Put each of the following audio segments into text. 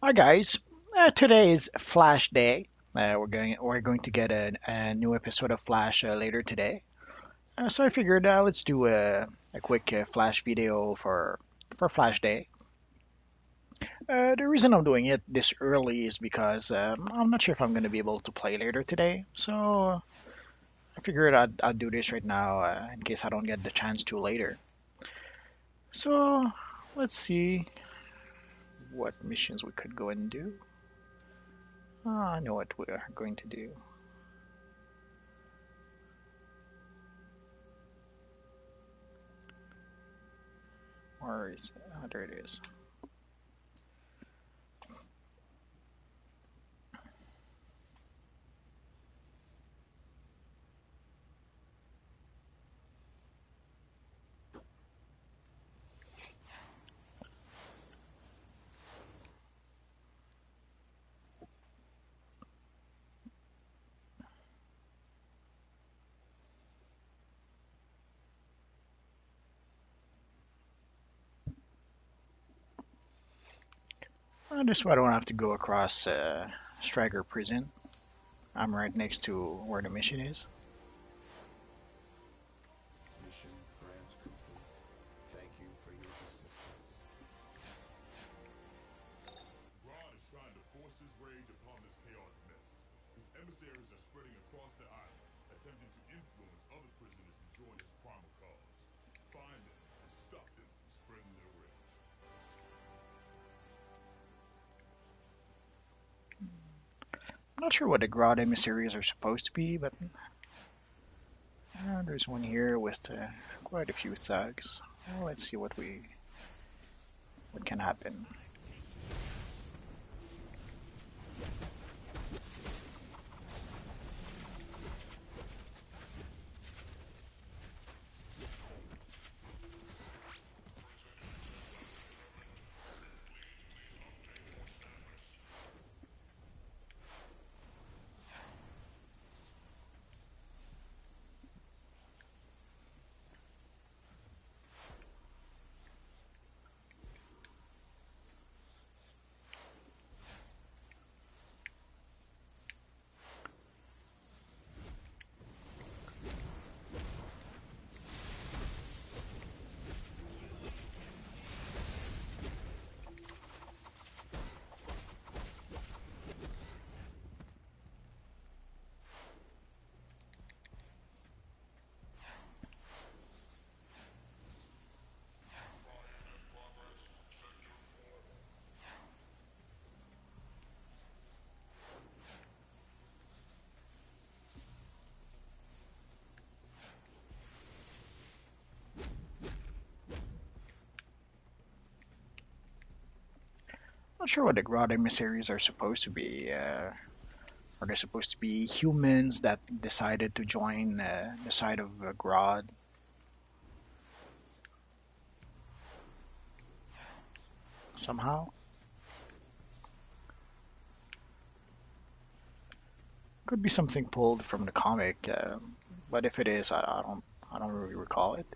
Hi guys, today is Flash Day. We're going to get a new episode of Flash later today. So I figured let's do a quick Flash video for Flash Day. The reason I'm doing it this early is because I'm not sure if I'm going to be able to play later today. So I figured I'd do this right now in case I don't get the chance to later. So let's see what missions we could go and do. I know what we're going to do. Where is it? There it is. Just so I don't have to go across Striker Prison. I'm right next to where the mission is. Mission grant complete. Thank you for your assistance. Grodd is trying to force his rage upon this chaotic mess. His emissaries are spreading across the island, attempting to influence other prisoners to join his primal cause. Find them and stop them from spreading their rage. I'm not sure what the Grodd emissaries are supposed to be, but there's one here with quite a few thugs. Well, let's see what can happen. Not sure what the Grodd emissaries are supposed to be. Are they supposed to be humans that decided to join the side of Grodd somehow? Could be something pulled from the comic, but if it is, I don't really recall it.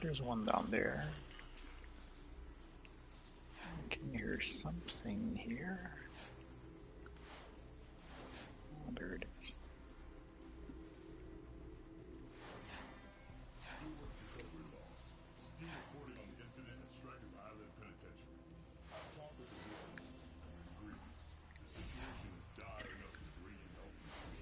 There's one down there. I can hear something here. Oh, there it is. Stewart's recovery log. Steve reported on the incident at Stryker's Island Penitentiary. I've talked with the warden, and we agree. The situation is dire enough to drain health.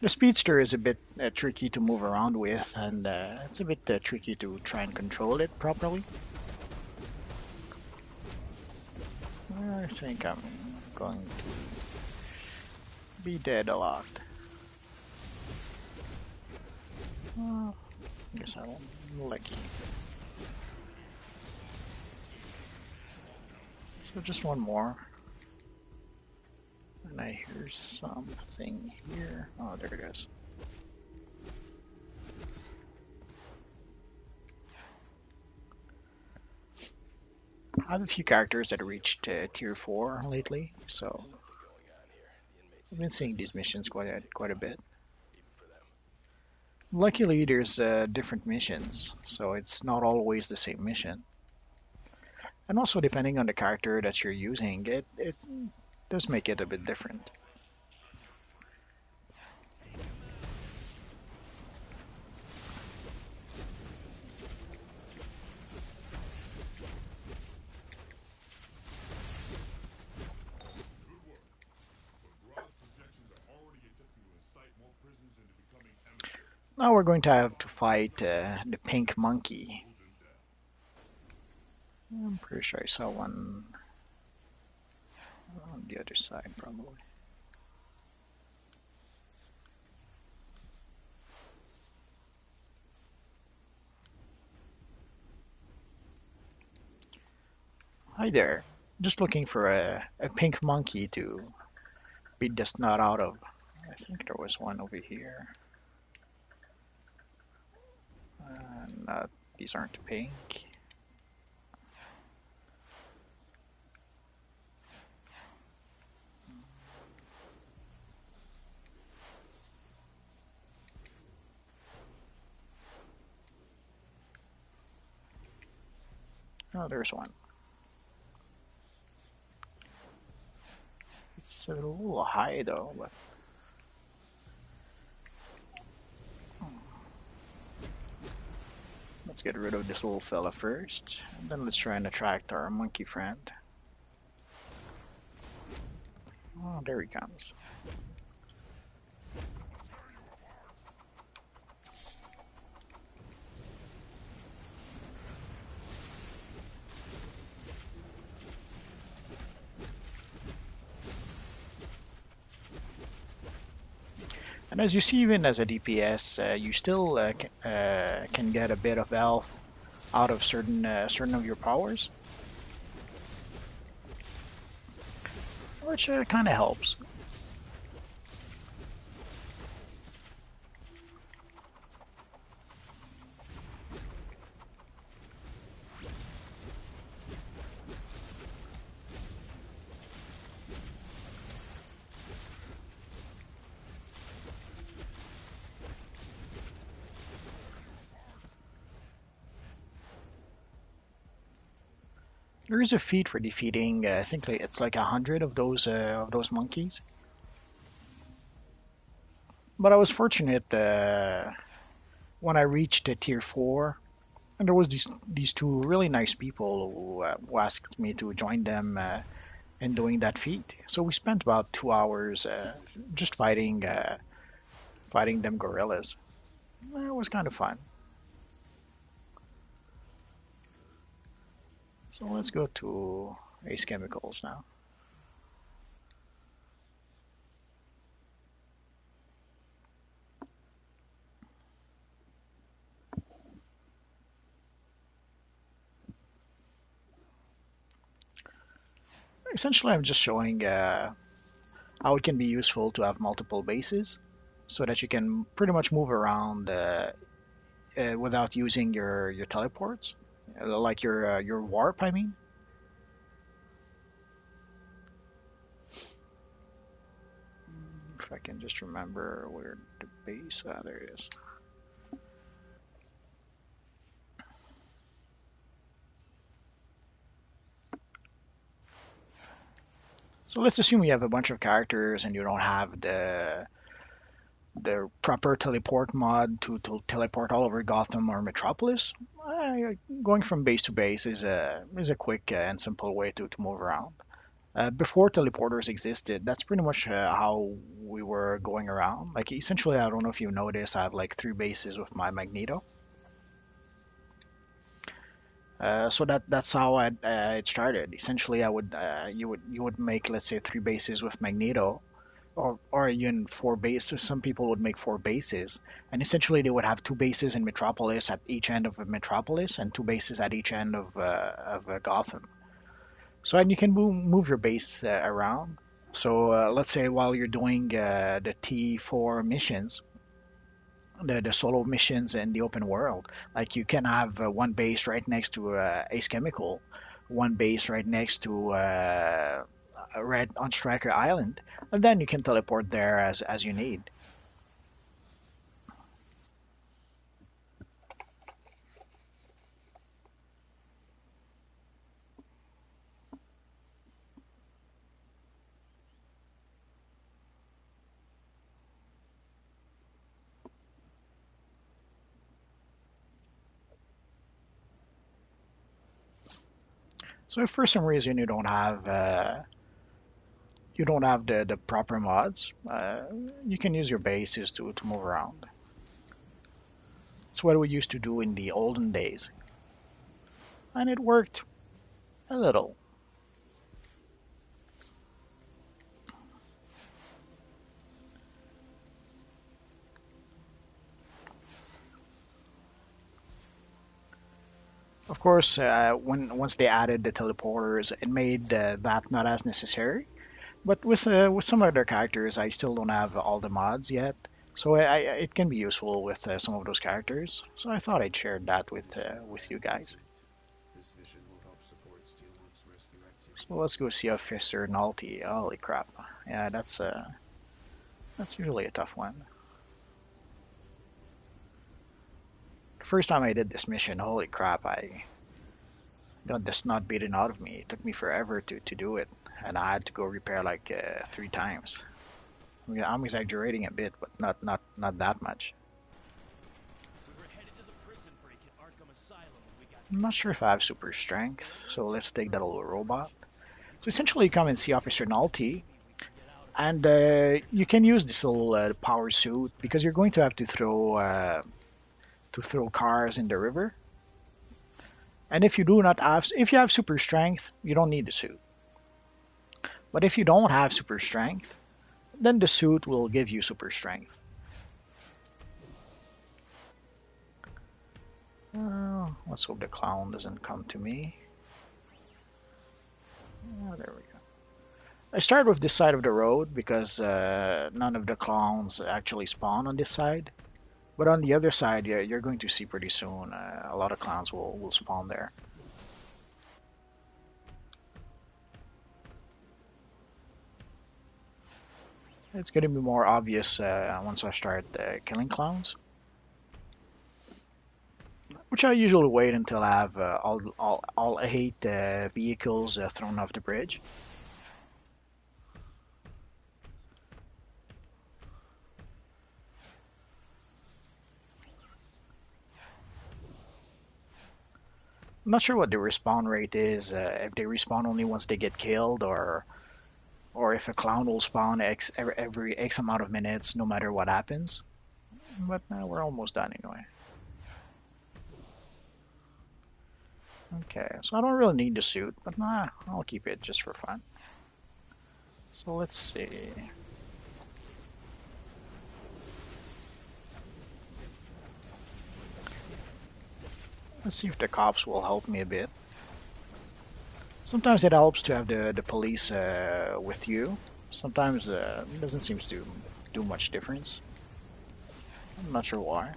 The speedster is a bit tricky to move around with, and it's a bit tricky to try and control it properly. I think I'm going to be dead a lot. I guess I won't. Lucky. So just one more. And I hear something here. Oh, there it is. I have a few characters that reached tier 4 lately, so I've been seeing these missions quite a bit. Luckily, there's different missions, so it's not always the same mission. And also, depending on the character that you're using, it does make it a bit different. Good work. But garage projections are already attempting to incite more prisoners into becoming emissaries. Now we're going to have to Find them fight first the and pink monkey. slow them down. I'm pretty sure I saw one on the other side, probably. Hi there. Just looking for a pink monkey to beat the snot out of. I think there was one over here. Not, these aren't pink. Oh, there's one. It's a little high though, but let's get rid of this little fella first. And then let's try and attract our monkey friend. Oh, there he comes. And as you see, even as a DPS, you still can get a bit of health out of certain of your powers, which kind of helps. There is a feat for defeating. I think it's like 100 of those monkeys. But I was fortunate when I reached tier 4, and there was these two really nice people who asked me to join them in doing that feat. So we spent about 2 hours just fighting them gorillas. It was kind of fun. So let's go to Ace Chemicals now. Essentially, I'm just showing how it can be useful to have multiple bases so that you can pretty much move around without using your teleports, like your warp. I mean, if I can just remember where the base. There it is. So let's assume you have a bunch of characters and you don't have the proper teleport mod to teleport all over Gotham or Metropolis. Going from base to base is a quick and simple way to move around. Before teleporters existed, that's pretty much how we were going around. Like essentially, I don't know if you noticed, I have like 3 bases with my Magneto. So that's how it started. Essentially, I would you would make, let's say, 3 bases with Magneto, or even 4 bases. Some people would make 4 bases, and essentially they would have 2 bases in Metropolis at each end of Metropolis, and 2 bases at each end of Gotham. So and you can move your base around. So let's say while you're doing the T4 missions, the solo missions in the open world, like you can have one base right next to Ace Chemical, one base right next to Red on Striker Island, and then you can teleport there as you need. So if for some reason you don't have the proper mods, you can use your bases to move around. It's what we used to do in the olden days, and it worked a little. Of course, when once they added the teleporters, it made that not as necessary. But with some other characters, I still don't have all the mods yet, so it can be useful with some of those characters. So I thought I'd share that with you guys. This mission will help support Steelworks rescue activity. So let's go see Officer Nalty. Holy crap! Yeah, that's usually a tough one. The first time I did this mission, holy crap, I got the snot beaten out of me. It took me forever to do it, and I had to go repair like 3 times. I'm exaggerating a bit, but not that much. We were headed to the prison break at Arkham Asylum when we got I'm not sure if I have super strength, so let's take that little robot. So essentially, you come and see Officer Nalty, and you can use this little power suit because you're going to have to throw cars in the river. And if you do not have, if you have super strength, you don't need the suit. But if you don't have super strength, then the suit will give you super strength. Let's hope the clown doesn't come to me. Oh, there we go. I started with this side of the road because none of the clowns actually spawn on this side. But on the other side, yeah, you're going to see pretty soon, a lot of clowns will spawn there. It's going to be more obvious once I start killing clowns. Which I usually wait until I have all 8 vehicles thrown off the bridge. I'm not sure what the respawn rate is, if they respawn only once they get killed, or if a clown will spawn every X amount of minutes, no matter what happens. But we're almost done anyway. Okay, so I don't really need the suit, but I'll keep it just for fun. So let's see. Let's see if the cops will help me a bit. Sometimes it helps to have the police with you. Sometimes it doesn't seem to do much difference. I'm not sure why.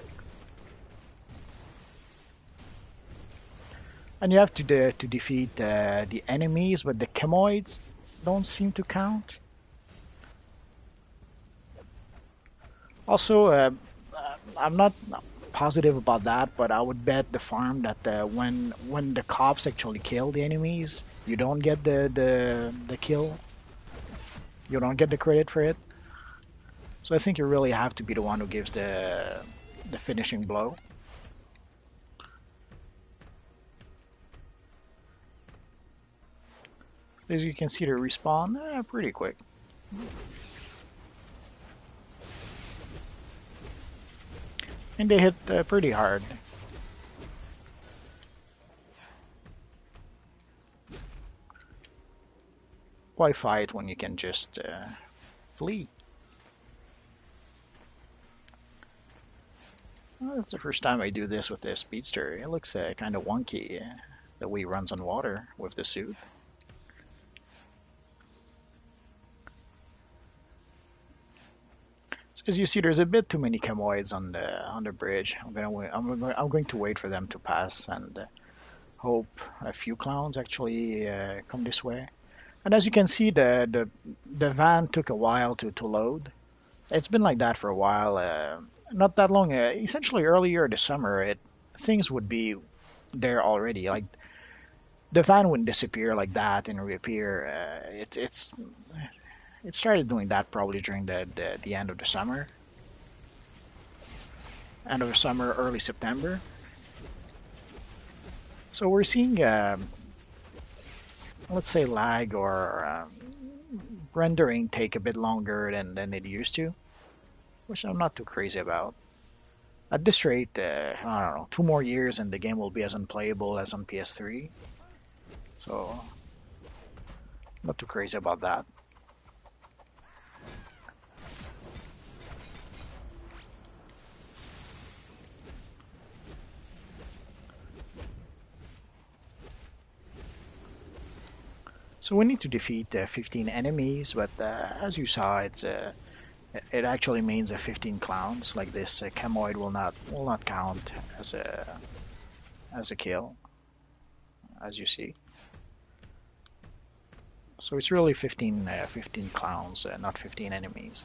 And you have to defeat the enemies, but the chemoids don't seem to count. Also, I'm not positive about that, but I would bet the farm that when the cops actually kill the enemies, you don't get the kill. You don't get the credit for it. So I think you really have to be the one who gives the finishing blow. So as you can see, they respawn pretty quick. And they hit pretty hard. Why fight when you can just flee? Well, that's the first time I do this with the Speedster. It looks kind of wonky the way he runs on water with the suit. So as you see, there's a bit too many chemoids on the bridge. I'm going to wait for them to pass and hope a few clowns actually come this way. And as you can see, the van took a while to load. It's been like that for a while. Not that long. Essentially, earlier this summer, things would be there already. Like the van wouldn't disappear like that and reappear. It started doing that probably during the end of the summer, early September. So we're seeing let's say lag or rendering take a bit longer than it used to, which I'm not too crazy about. At this rate, I don't know, 2 more years and the game will be as unplayable as on PS3. So, not too crazy about that. So we need to defeat 15 enemies, but as you saw, it actually means 15 clowns. Like this, chemoid will not count as a kill, as you see. So it's really 15 clowns, not 15 enemies.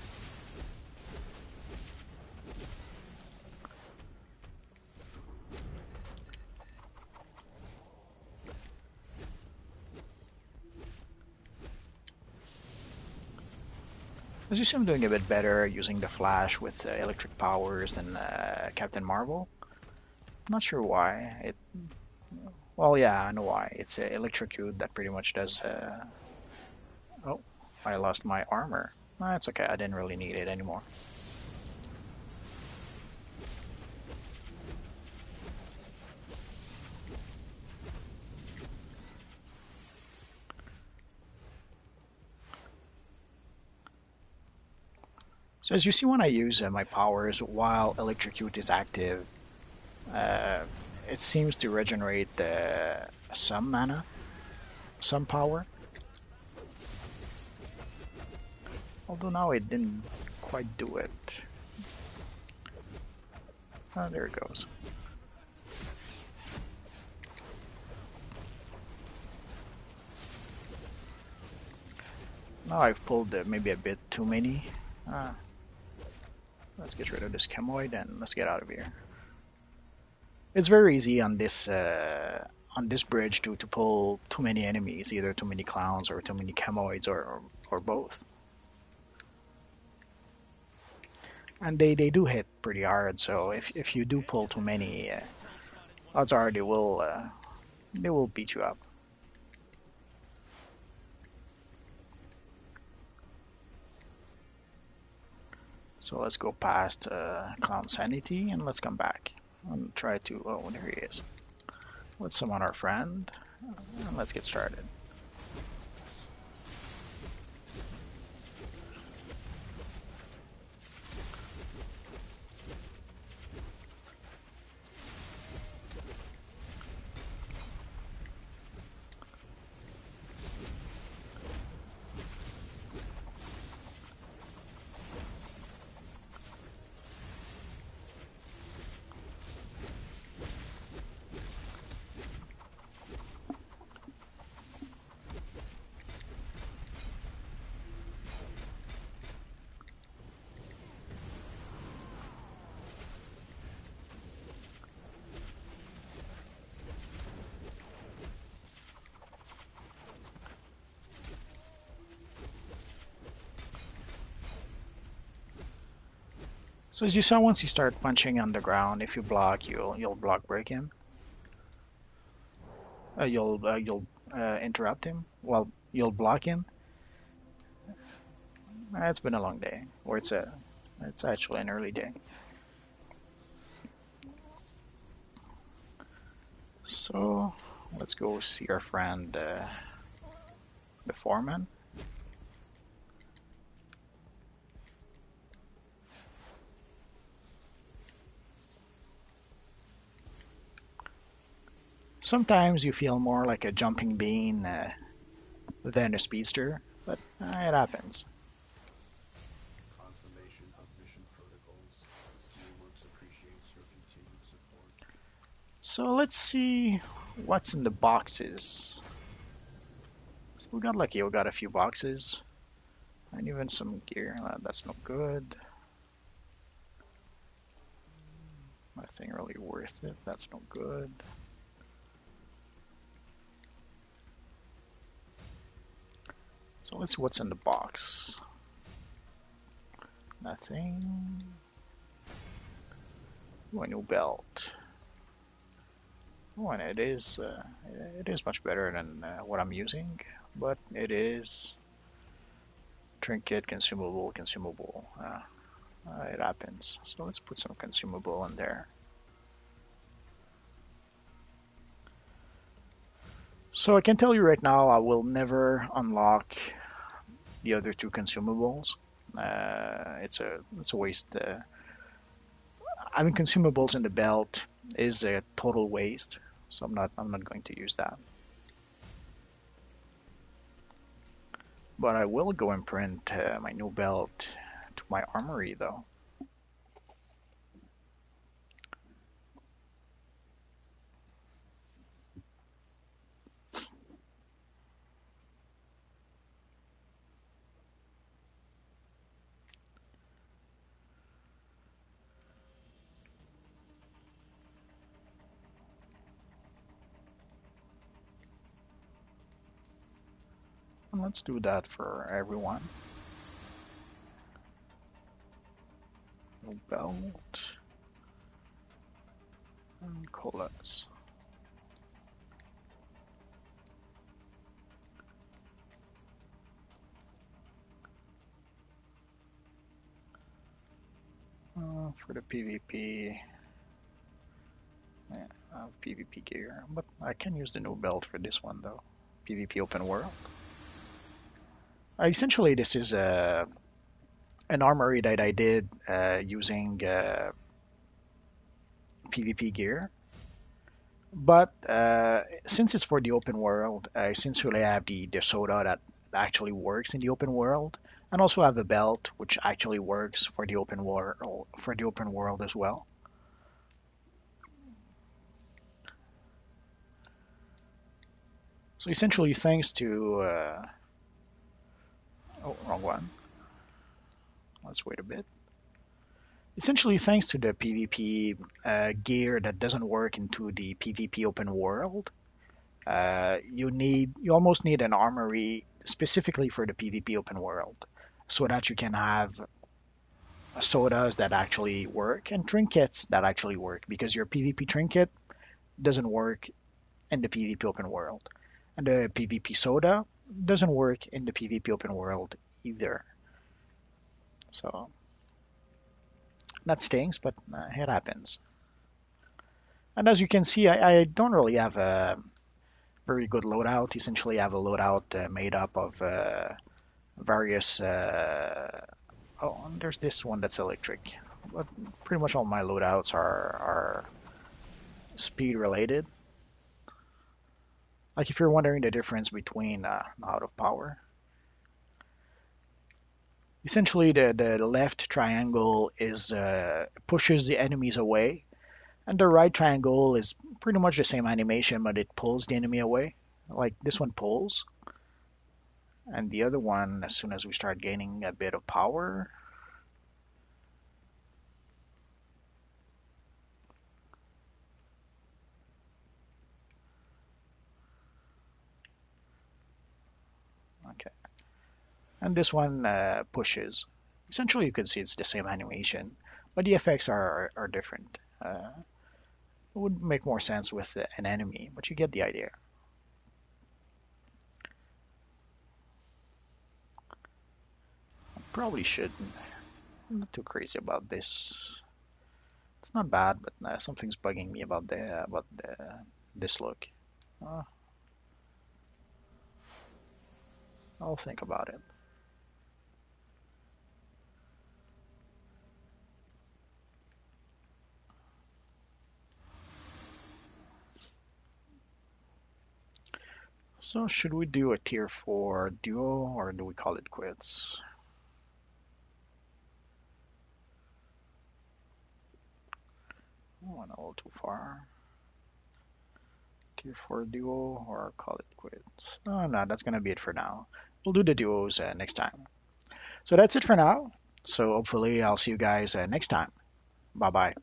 As you see, I'm doing a bit better using the Flash with electric powers than Captain Marvel. I'm not sure why. Well, yeah, I know why. It's electrocute that pretty much does. Oh, I lost my armor. That's okay. I didn't really need it anymore. So as you see, when I use my powers while electrocute is active, uh, it seems to regenerate some mana, some power. Although now it didn't quite do it. Oh, there it goes. Now I've pulled maybe a bit too many. Uh, let's get rid of this chemoid and let's get out of here. It's very easy on this bridge to pull too many enemies, either too many clowns or too many chemoids or both. And they do hit pretty hard, so if you do pull too many, odds are they will beat you up. So let's go past Clown Sanity and let's come back and try to. Oh, there he is. Let's summon our friend and let's get started. So as you saw, once you start punching on the ground, if you block, you'll block break him. You'll interrupt him. Well, you'll block him. It's been a long day, or it's actually an early day. So let's go see our friend, the foreman. Sometimes you feel more like a jumping bean than a speedster, but it happens. Confirmation of mission protocols. Steelworks appreciates your continued support. So let's see what's in the boxes. So we got lucky, we got a few boxes and even some gear. That's no good. Nothing really worth it. That's no good. So let's see what's in the box. Nothing. Oh, a new belt. Oh, and it is much better than what I'm using. but it is trinket, consumable, consumable. It happens. So let's put some consumable in there. So I can tell you right now, I will never unlock the other two consumables. It's a waste. Having consumables in the belt is a total waste, so I'm not going to use that. But I will go and print my new belt to my armory though. And let's do that for everyone. New belt and colas. For the PvP, yeah, I have PvP gear, but I can use the new belt for this one though. PvP open world. Essentially, this is an armory that I did using PvP gear. But since it's for the open world, I essentially have the soda that actually works in the open world, and also have a belt which actually works for the open world as well. So essentially, thanks to oh, wrong one. Let's wait a bit. Essentially, thanks to the PvP gear that doesn't work into the PvP open world, you almost need an armory specifically for the PvP open world, so that you can have sodas that actually work and trinkets that actually work, because your PvP trinket doesn't work in the PvP open world, and the PvP soda doesn't work in the PvP open world either. So that stings, but it happens. And as you can see, I don't really have a very good loadout. Essentially, I have a loadout made up of various. Oh, and there's this one that's electric. But pretty much all my loadouts are speed related. Like if you're wondering the difference between out of power, essentially the left triangle is pushes the enemies away, and the right triangle is pretty much the same animation, but it pulls the enemy away. Like this one pulls, and the other one, as soon as we start gaining a bit of power, okay, and this one pushes. Essentially, you can see it's the same animation, but the effects are different. It would make more sense with an enemy, but you get the idea. Probably should. I'm not too crazy about this. It's not bad, but something's bugging me about this look. Uh, I'll think about it. So should we do a tier 4 duo or do we call it quits? I went a little too far. Tier 4 duo or call it quits? Oh no, that's gonna be it for now. We'll do the duos next time. So that's it for now. So hopefully I'll see you guys next time. Bye bye.